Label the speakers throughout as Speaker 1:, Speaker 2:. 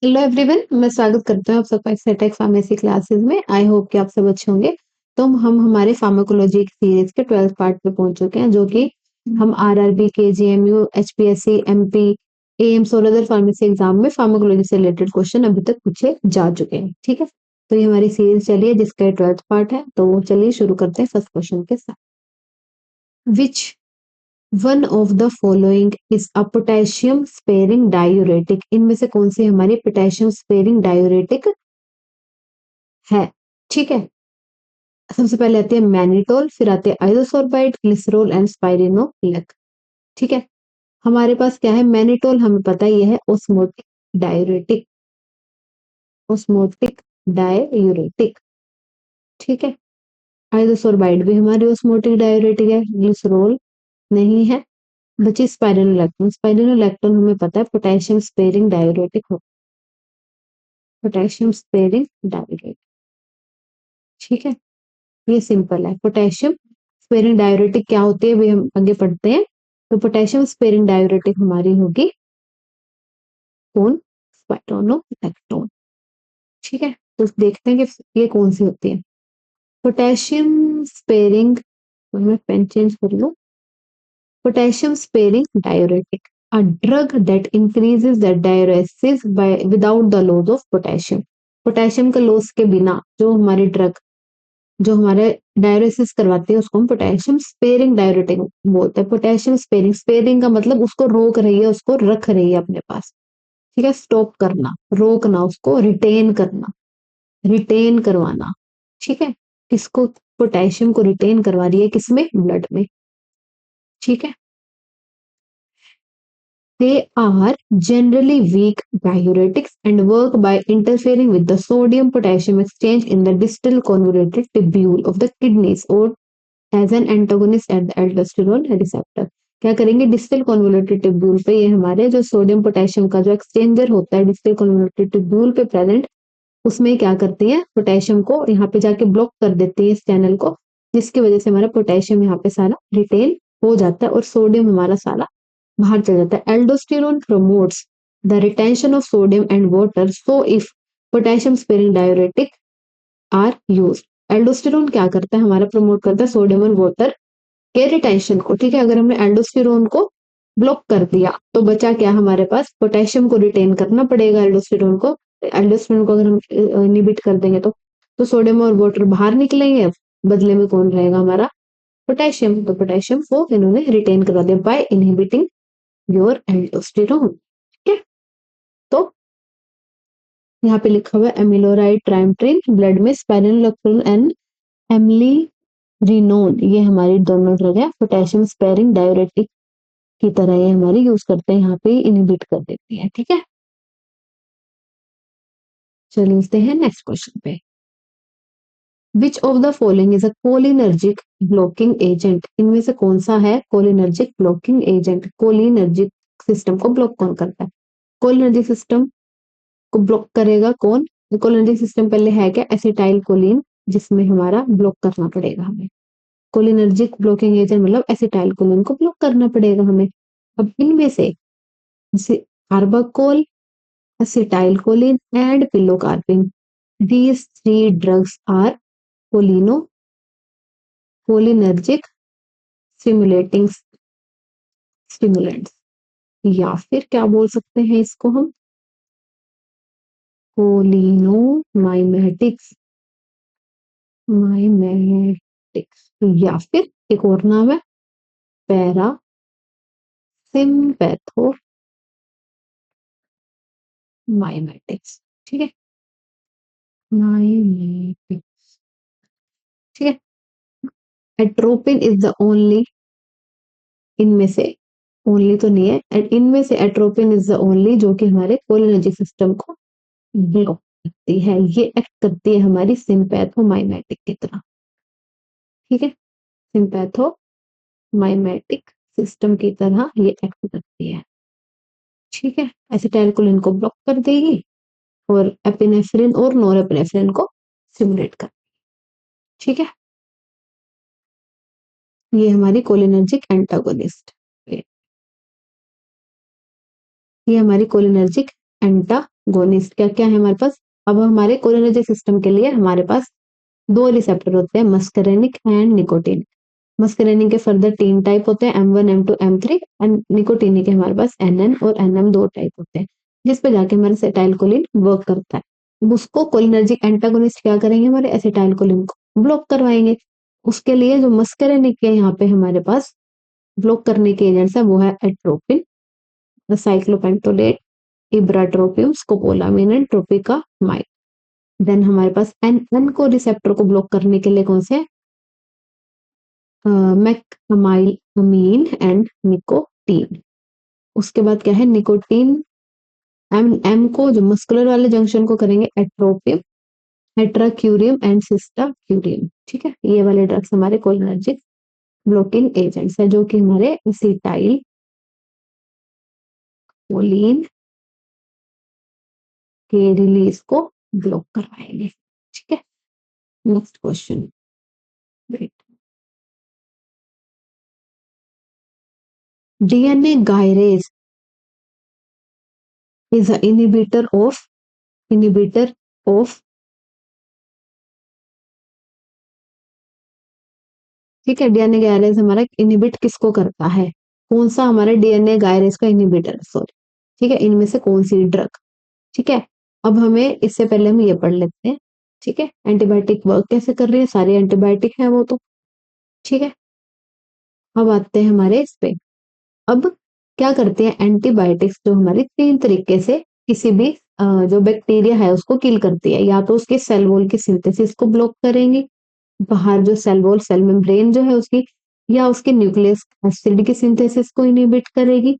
Speaker 1: Hello everyone, मैं स्वागत करती हूँ आप सबका एक्सेटेक फार्मेसी क्लासेस में। आई होप कि आप सब अच्छे होंगे। तो हम हमारे फार्माकोलॉजी सीरीज के 12th पार्ट पे पहुंच चुके हैं, जो कि हम RRB, KGMU, HPSC, MP, AIIMS और अदर फार्मेसी एग्जाम में फार्माकोलॉजी से रिलेटेड क्वेश्चन अभी तक पूछे जा चुके हैं। ठीक है, तो ये हमारी सीरीज चली है जिसका 12th पार्ट है। तो चलिए शुरू करते हैं फर्स्ट क्वेश्चन के साथ। विच one of the following is a potassium sparing diuretic? इनमें से कौन सी हमारी पोटेशियम स्पेयरिंग डायूरेटिक है? ठीक है, सबसे पहले आती है मैनिटोल, फिर आते हैं आइसोसोर्बाइड, ग्लिसरोल एंड स्पाइरिनोलेक। ठीक है, हमारे पास क्या है? मैनिटोल हमें पता ही है ओस्मोटिक डायूरेटिक, ओस्मोटिक डायूरेटिक। ठीक है, आइसोसोर्बाइड भी हमारी ओस्मोटिक डायूरेटिक है, ग्लिसरोल नहीं है। बची स्पाइरिनोलैक्टोन, स्पाइरिनोलैक्टोन हमें पता है पोटेशियम स्पेयरिंग डायूरेटिक हो, पोटेशियम स्पेयरिंग डायूरेटिक। ठीक है, ये सिंपल है। पोटेशियम स्पेयरिंग डायूरेटिक क्या होती है भी हम आगे पढ़ते हैं। तो पोटेशियम स्पेयरिंग डायूरेटिक हमारी होगी कौन? स्पाइरोनोलैक्टोन। ठीक है, तो देखते हैं कि ये कौन सी होती है पोटेशियम स्पेयरिंग। मैं पेन चेंज कर लूं। Potassium sparing diuretic, a drug that increases the diuresis by without the loss of potassium। Potassium के लॉस के बिना जो हमारी ड्रग जो हमारे डायरेसिस करवाती है उसको हम पोटेशियम स्पेयरिंग डायूरेटिक बोलते हैं। पोटेशियम स्पेयरिंग, स्पेयरिंग का मतलब उसको रोक रही है, उसको रख रही है अपने पास। ठीक है, स्टॉप करना, रोकना, उसको रिटेन करना, रिटेन करवाना। ठीक है, किसको? पोटेशियम को रिटेन करवा रही है, किसमें? ब्लड में। ठीक है, they are generally weak diuretics and work by interfering with the sodium potassium exchange in the distal convoluted tubule of the kidneys or as an antagonist at the aldosterone receptor. क्या करेंगे? Distal convoluted tubule पे ये हमारे जो sodium potassium का जो exchanger होता है डिस्टल कन्वोल्यूटेड ट्यूब्यूल पे प्रेजेंट, उसमें क्या करती है? पोटेशियम को यहाँ पे जाके ब्लॉक कर देती है इस चैनल को, जिसकी वजह से हमारा पोटेशियम यहाँ पे सारा रिटेन हो जाता है और सोडियम हमारा सारा बाहर चल जाता है। Aldosterone promotes the retention of sodium and water, so if potassium sparing diuretic are use. Aldosterone क्या करता है? हमारा प्रमोट करता है सोडियम और वाटर के रिटेंशन को। ठीक है, अगर हमने एल्डोस्टेरोन को ब्लॉक कर दिया तो बचा क्या हमारे पास? पोटेशियम को रिटेन करना पड़ेगा एल्डोस्टेरोन को। एल्डोस्टेरोन को अगर हम इनिबिट कर देंगे तो सोडियम और वाटर बाहर निकलेंगे, बदले में कौन रहेगा? हमारा पोटेशियम। तो पोटेशियम को इन्होंने रिटेन करवा दिया बाय इनहिबिटिंग योर एल्डोस्टेरोन। ठीक है, तो यहाँ पे लिखा हुआ है एमिलोराइड ट्राइमट्रिन ब्लड में स्पाइरिनोलेक्टोन एंड एमलीरिनोन, ये हमारी दोनों ड्रग है पोटेशियम स्पेयरिंग डायूरेटिक की तरह ये हमारी यूज करते हैं, यहाँ पे इनहिबिट कर देती है। ठीक है, चलते हैं नेक्स्ट क्वेश्चन पे। Which of the following is a cholinergic blocking agent? इनमें से कौन सा है cholinergic blocking agent? Cholinergic system को ब्लॉक कौन करता है? कोलिनर्जिक सिस्टम को ब्लॉक करेगा कौन? कोलिनर्जिक सिस्टम पहले है क्या? एसिटाइल कोलिन, जिसमें हमारा ब्लॉक करना पड़ेगा हमें। कोलिनर्जिक ब्लॉकिंग एजेंट मतलब एसिटाइल कोलिन को ब्लॉक करना पड़ेगा हमें। अब इनमें से carbachol, acetylcholine and pilocarpine, these three drugs are cholinergic stimulating stimulants, या फिर क्या बोल सकते हैं इसको हम? कोलिनोमाइमेटिक्स, माइमेटिक्स, या फिर एक और नाम है पैरासिम्पैथोमाइमेटिक्स। ठीक है, माइमेटिक्स। ठीक है, एट्रोपिन इज द ओनली, इनमें से ओनली तो नहीं है, एंड इनमें से एट्रोपिन इज द ओनली जो कि हमारे कोलिनर्जिक सिस्टम को ब्लॉक करती है। ये एक्ट करती है हमारी सिंपैथोमाइमेटिक की तरह। ठीक है, सिंपैथोमाइमेटिक सिस्टम की तरह ये एक्ट करती है। ठीक है, एसिटाइलकोलिन को ब्लॉक कर देगी और एपिनेफ्रिन और नोरेपिनेफ्रिन को स्टिमुलेट कर। ठीक है, ये हमारी कोलिनर्जिक एंटागोनिस्ट, ये हमारी कोलिनर्जिक एंटागोनिस्ट एंटागोनिस्ट क्या क्या है हमारे पास? अब हमारे कोलिनर्जिक सिस्टम के लिए हमारे पास दो रिसेप्टर होते हैं, मस्करेनिक एंड निकोटिन। मस्करेनिक के फर्दर 3 टाइप होते हैं, M1, M2, M3 and nicotinic के हमारे पास NN और NM 2 टाइप होते हैं, जिस पे जाके हमारा एसिटाइलकोलिन वर्क करता है। अब उसको कोलिनर्जिक एंटागोनिस्ट क्या करेंगे, हमारे एसिटाइलकोलिन को ब्लॉक करवाएंगे। उसके लिए जो मस्करेनिक के यहाँ पे हमारे पास ब्लॉक करने के एजेंट्स है वो है atropine, cyclopentolate, ipratropium, scopolamine and tropicamide. Then हमारे पास एन को रिसेप्टर को ब्लॉक करने के लिए कौन से, मैकमाइलामीन एंड निकोटीन। उसके बाद क्या है, निकोटीन एम को जो मस्कुलर वाले जंक्शन को करेंगे एट्रोपियम, एट्राक्यूरियम एंड सिस्टाक्यूरियम। ठीक है, ये वाले ड्रग्स हमारे कोलिनर्जिक ब्लॉकिंग एजेंट्स है जो कि हमारे एसिटाइल कोलिन के रिलीज को ब्लॉक करवाएंगे। ठीक है, next question. DNA gyrase is an inhibitor of ठीक है, डीएनए गायरेज हमारा इनहिबिट किसको करता है, कौन सा हमारे डीएनए गायरेज का इनहिबिटर, सॉरी। ठीक है, इनमें से कौन सी ड्रग। ठीक है, अब हमें इससे पहले हम ये पढ़ लेते हैं। ठीक है, एंटीबायोटिक वर्क कैसे कर रही है, सारी एंटीबायोटिक है वो तो। ठीक है, अब आते हैं हमारे इस पे। अब क्या करते हैं एंटीबायोटिक्स, जो हमारी 3 तरीके से किसी भी जो बैक्टीरिया है उसको किल करती है। या तो उसके सेल वॉल की सिंथेसिस को ब्लॉक करेंगी, बाहर जो सेल वॉल सेल मेम्ब्रेन जो है उसकी, या उसके न्यूक्लियस एसिड की सिंथेसिस को इनहिबिट करेगी,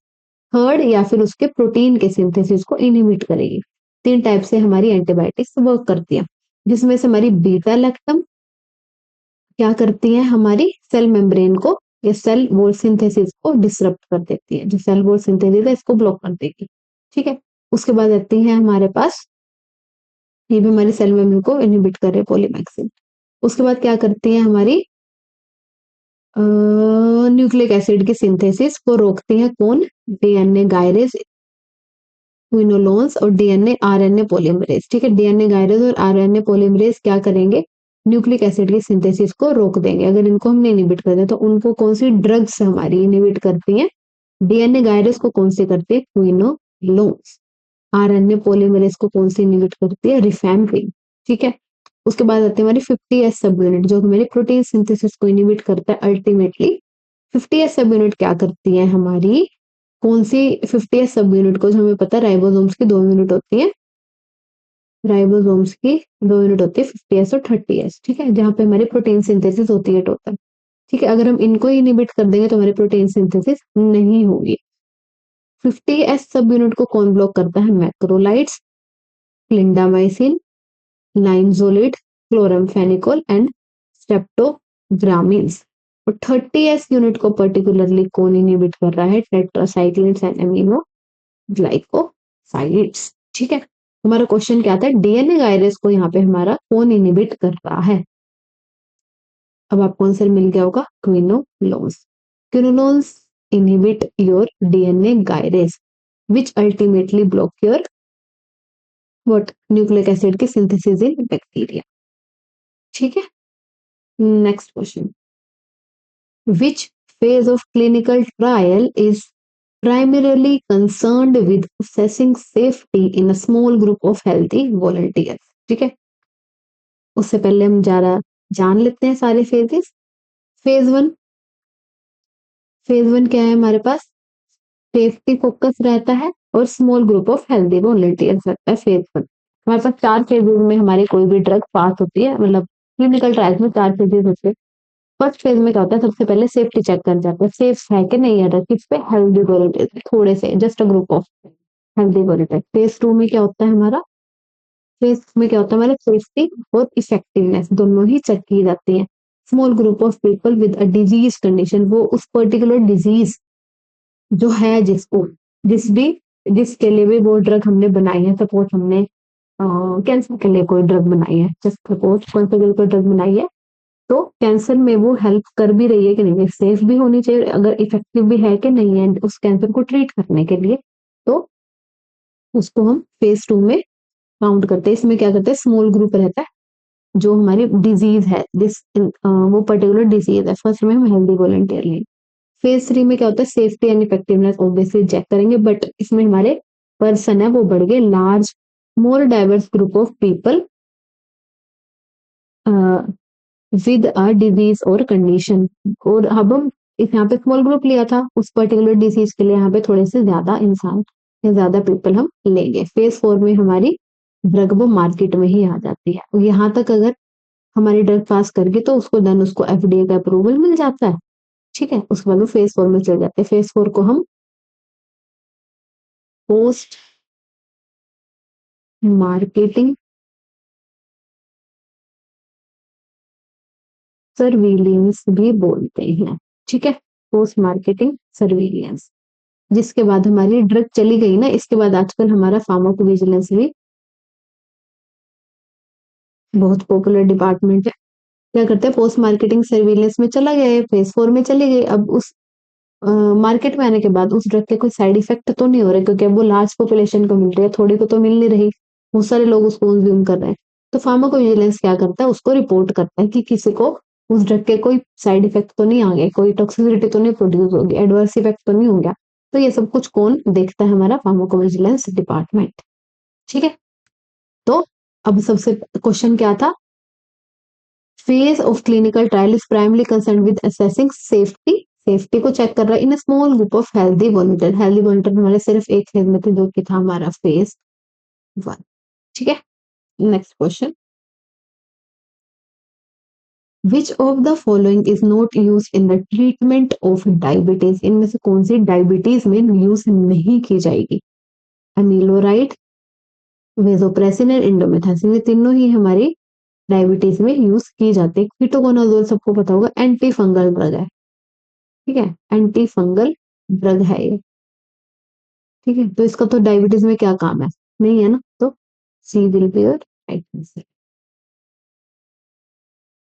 Speaker 1: थर्ड या फिर उसके प्रोटीन के सिंथेसिस को इनहिबिट करेगी। 3 टाइप से हमारी एंटीबायोटिक्स वर्क करती है, जिसमें से हमारी बीटा लैक्टम क्या करती है, हमारी सेल मेम्ब्रेन को या सेल वॉल सिंथेसिस को डिसरप्ट कर देती है, जो सेल वॉल सिंथेसिस है इसको ब्लॉक कर देगी। ठीक है, उसके बाद आती है हमारे पास, ये भी हमारी सेल मेम्ब्रेन को इनहिबिट कर रहे हैं, पॉलीमैक्सिन। उसके बाद क्या करती है हमारी न्यूक्लिक एसिड की सिंथेसिस को रोकती है कौन, डीएनए गायरेज, क्विनोलोन्स और डीएनए आरएनए पॉलीमरेज। ठीक है, डीएनए गायरेज और आरएनए पॉलीमरेज क्या करेंगे, न्यूक्लिक एसिड की सिंथेसिस को रोक देंगे। अगर इनको हमने इनिबिट कर दिया तो उनको कौन सी ड्रग्स हमारी इनिबिट करती हैं, डीएनए गायरेज को कौन सी करती है, क्विनोलोन्स। आरएनए पॉलीमरेज को कौन सी इनिबिट करती है, रिफैम्पिन। ठीक है, उसके बाद आती है हमारी 50S सब यूनिट, जो हमारी प्रोटीन सिंथेसिस को इनिबिट करता है अल्टीमेटली। 50S सब यूनिट क्या करती है हमारी, कौन सी 50S सब यूनिट को, जो हमें पता है राइबोसोम्स की 2 यूनिट होती है, राइबोसोम्स की 2 यूनिट होती है 50S और 30S। ठीक है, जहां पे हमारी प्रोटीन सिंथेसिस होती है टोटल। ठीक है, अगर हम इनको ही इनिबिट कर देंगे तो हमारी प्रोटीन सिंथेसिस नहीं होगी। 50S सब यूनिट को कौन ब्लॉक करता है, macrolides, clindamycin, linezolid, chloramphenicol and स्ट्रेप्टोग्रामिन्स। और 30S यूनिट को पर्टिकुलरली कौन इनहिबिट कर रहा है, टेट्रासाइक्लिन्स एंड अमीनो ग्लाइकोसाइड्स। ठीक है, हमारा क्वेश्चन क्या था, डीएनए गायरेज को यहाँ पे हमारा कौन इनहिबिट कर रहा है। अब आपको आंसर मिल गया होगा, क्विनोलोन्स। क्विनोलोन्स inhibit your DNA gyrase which ultimately block your what nucleic acid की synthesis in bacteria। ठीक है, next question, which phase of clinical trial is primarily concerned with assessing safety in a small group of healthy volunteers। ठीक है, उससे पहले हम जरा जान लेते हैं सारे फेजेस। फेज 1, फेज 1 क्या है हमारे पास, सेफ्टी फोकस रहता है और small group of healthy volunteers रहता है। फेज 1 हमारे पास 4 फेजेस में हमारी कोई भी ड्रग पास होती है, मतलब क्लिनिकल ट्रायल्स में 4 फेजेस होते हैं। फर्स्ट फेज में क्या होता है, सबसे पहले सेफ्टी चेक कर जाते हैं, सेफ है कि नहीं है ड्रग, किस पे, हेल्दी वॉलंटियर्स, थोड़े से just a group of healthy volunteers. Phase 2 में क्या होता है हमारा, फेज में क्या होता है हमारा, सेफ्टी और इफेक्टिवनेस दोनों ही चेक की जाती है। Small group of people with a disease condition, वो उस पर्टिकुलर डिजीज जो है जिसको जिसके लिए भी वो ड्रग हमने बनाई है, सपोज हमने कैंसर के लिए कोई ड्रग बनाई है, जस्ट सपोज कैंसर के लिए कोई ड्रग बनाई है, तो कैंसर में वो हेल्प कर भी रही है कि नहीं, सेफ भी होनी चाहिए, अगर इफेक्टिव भी है कि नहीं है उस कैंसर को ट्रीट करने के लिए, तो उसको हम फेज 2 में काउंट करते हैं। इसमें क्या करते हैं, स्मॉल ग्रुप रहता है जो हमारी डिजीज है, वो पर्टिकुलर डिजीज है। फर्स्ट में हम हेल्दी वॉलंटियर लेंगे। फेज 3 में क्या होता है, safety and effectiveness obviously check करेंगे, बट इसमें हमारे पर्सन है वो बढ़ गए, large more diverse group of people with a disease और कंडीशन। और अब हम इस यहाँ पे स्मॉल ग्रुप लिया था उस पर्टिकुलर डिजीज के लिए, यहाँ पे थोड़े से ज्यादा इंसान या ज्यादा पीपल हम लेंगे। फेज 4 में हमारी ड्रग वो मार्केट में ही आ जाती है, और यहाँ तक अगर हमारी ड्रग पास कर गई तो उसको देन उसको एफडीए का अप्रूवल मिल जाता है। ठीक है, उसके बाद वो फेज 4 में चल जाते हैं। फेज 4 को हम पोस्ट मार्केटिंग सर्विलियंस भी बोलते हैं। ठीक है, पोस्ट मार्केटिंग सर्विलियंस। जिसके बाद हमारी ड्रग चली गई ना, इसके बाद आजकल हमारा फार्माकोविजिलेंस भी बहुत पॉपुलर डिपार्टमेंट है। क्या करते हैं, पोस्ट मार्केटिंग सर्विलेंस में चला गया, फेज 4 में चली गई। अब उस मार्केट में आने के बाद उस ड्रग के कोई साइड इफेक्ट तो नहीं हो रहे, क्योंकि अब वो लार्ज पॉपुलेशन को मिल रही है, थोड़ी को तो मिल नहीं रही, बहुत सारे लोग उसको कंज्यूम कर रहे हैं। तो फार्माकोविजिलेंस क्या करता है, उसको रिपोर्ट करता है कि किसी को उस ड्रग के कोई साइड इफेक्ट तो नहीं आ गए, कोई टॉक्सिसिटी तो नहीं प्रोड्यूस होगी, एडवर्स इफेक्ट तो नहीं हो गया। तो ये सब कुछ कौन देखता है, हमारा फार्माकोविजिलेंस डिपार्टमेंट। ठीक है, तो अब सबसे क्वेश्चन क्या था, phase of clinical trial is primary concern with assessing safety, safety को चेक कर रहा है in small group of healthy volunteer. Healthy volunteer हमारे सिर्फ एक फेज में थे, जो कि था हमारा फेज 1। ठीक है, next question, which of the following is not use in the treatment of diabetes, इनमें से कौन सी डायबिटीज में यूज नहीं की जाएगी, अमीलोराइड, वेजोप्रेसिन और इंडोमेथासिन, ये तीनों ही हमारी डायबिटीज में यूज की जाती है। कीटोकोनाजोल सबको पता होगा, एंटी फंगल ड्रग है। ठीक है, एंटी फंगल ड्रग है ये। ठीक है, तो इसका तो डायबिटीज में क्या काम है, नहीं है ना, तो C will be your right answer.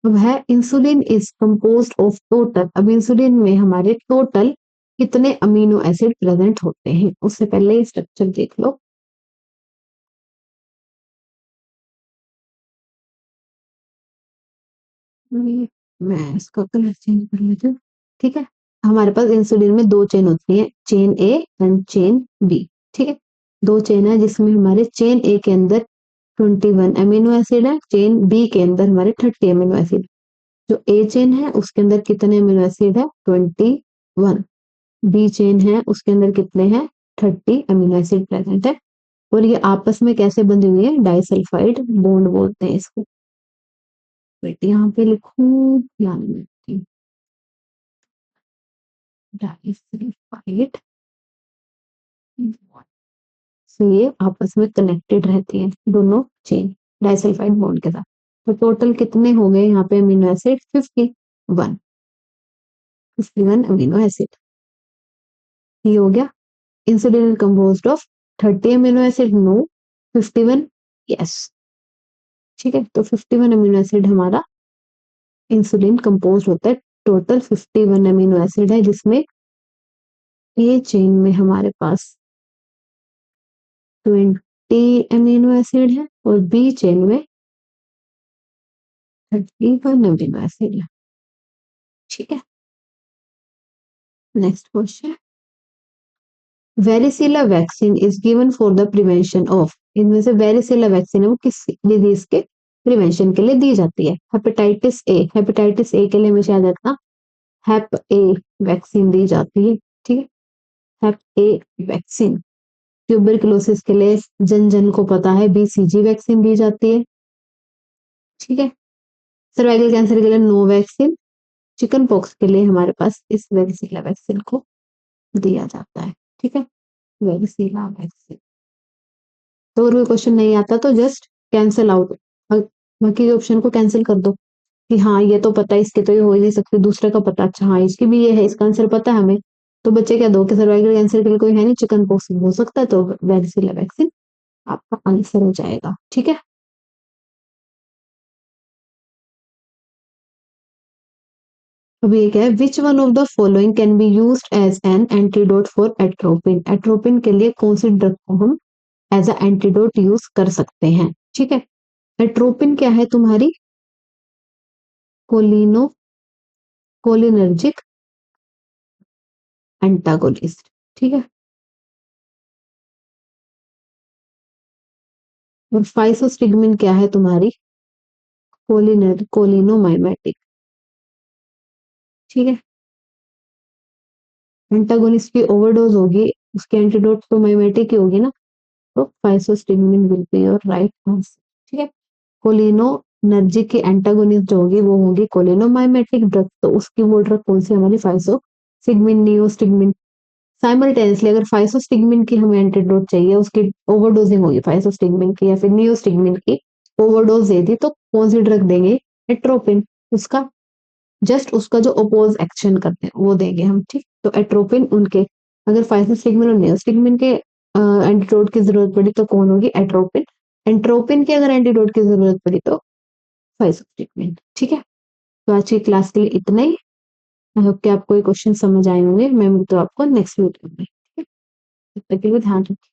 Speaker 1: अब है insulin is composed of total, अब इंसुलिन में हमारे टोटल कितने अमीनो एसिड प्रेजेंट होते हैं, उससे पहले ये स्ट्रक्चर देख लो। मैं इसका कलर चेंज कर लेती हूँ। ठीक है, हमारे पास इंसुलिन में दो चेन होती है, chain A and chain B. ठीक है, दो चेन है जिसमें हमारे चेन ए के अंदर 21 अमीनो एसिड है, चेन बी के अंदर हमारे 30 अमीनो एसिड। जो ए चेन है उसके अंदर कितने अमीनो एसिड है, 21। बी चेन है उसके अंदर कितने हैं, 30 अमीनो एसिड प्रेजेंट है। और ये आपस में कैसे बंधी हुई है, डाइसल्फाइड बॉन्ड बोलते हैं इसको। बेटे यहाँ पे लिखूं, ध्यान में, डाइसल्फाइड बॉन्ड से ये आपस में कनेक्टेड रहती है दोनों चेन डाइसल्फाइड बॉन्ड के साथ। तो टोटल कितने हो गए यहाँ पे अमीनो एसिड, 51, 51 अमीनो एसिड। ये हो गया। Insulin composed of 30 amino acid, no, 51 yes. ठीक है, तो 51 अमीनो एसिड हमारा इंसुलिन कंपोज होता है। टोटल 51 अमीनो एसिड है, जिसमें ए चेन में हमारे पास 20 अमीनो एसिड है और बी चेन में 31 अमीनो एसिड है। ठीक है, next question, वेरिसिला vaccine is given for the prevention of, इनमें से वेरिसिला वैक्सीन है वो किस डिजीज के प्रिवेंशन के लिए दी जाती है, हेपेटाइटिस ए, हेपेटाइटिस ए के लिए हमेशा याद रखना हेप ए वैक्सीन दी जाती है। ठीक है, हेप ए वैक्सीन। ट्यूबरकुलोसिस के लिए जन जन को पता है बीसीजी वैक्सीन दी जाती है। ठीक है, सर्वाइकल कैंसर के लिए नो वैक्सीन, चिकन पॉक्स के लिए हमारे पास इस वैक्सीला वैक्सीन को दिया जाता है। ठीक है, वैक्सीला वैक्सीन। तो अगर कोई क्वेश्चन नहीं आता तो जस्ट कैंसिल आउट, बाकी के ऑप्शन को कैंसिल कर दो कि हाँ ये तो पता है, इसके तो ये हो ही नहीं सकती, दूसरे का पता, अच्छा हाँ इसकी भी ये है, इसका आंसर पता है हमें। तो बच्चे क्या दो कि सर्वाइकल कैंसर के लिए कोई है नहीं, चिकन पॉक्स हो सकता है, तो वैक्सीला वैक्सीन आपका आंसर हो जाएगा। ठीक है, अब ये क्या है, which one of the following can be used as an antidote for atropine, atropine के लिए कौन सी ड्रग को हम एज अ एंटीडोट यूज कर सकते हैं। ठीक है। एट्रोपिन क्या है तुम्हारी? कोलिनो कोलिनर्जिक एंटागोनिस्ट। ठीक है। और फाइसोस्टिग्मिन क्या है तुम्हारी? कोलिनोमाइमेटिक। ठीक है। एंटागोनिस्ट की ओवरडोज होगी, उसके एंटीडोट तो माइमेटिक ही होगी ना, तो फाइसोस्टिग्मिन will be your right answer. ठीक है। कोलिनोनर्जिक की एंटागोनिस्ट जो होगी वो होगी कोलिनोमाइमेटिक ड्रग, तो उसकी वो ड्रग कौन सी हमारी? फाइसोस्टिग्मिन, नियोस्टिग्मिन। साइमल्टेनियसली अगर फाइसोस्टिग्मिन की हमें एंटीडोट चाहिए, उसकी ओवरडोजिंग होगी फाइसोस्टिग्मिन की या फिर नियोस्टिग्मिन की, ओवरडोज दे दी, तो कौन सी ड्रग देंगे? एट्रोपिन। उसका जस्ट उसका जो अपोज एक्शन करते हैं वो देंगे हम। ठीक, तो एट्रोपिन उनके, अगर फाइसोस्टिग्मिन और नियोस्टिग्मिन के एंटीडोट की जरूरत पड़ी तो कौन होगी? एट्रोपिन। एंट्रोपिन के अगर एंटीडोट की जरूरत पड़ी तो फाइसोस्टिग्मिन। ठीक है। तो आज की क्लास के लिए इतना ही। आई होप कि आपको ये क्वेश्चन समझ आए होंगे। मैं मिलती हूँ आपको नेक्स्ट वीडियो में। ठीक है, तब तक के लिए ध्यान रखिए।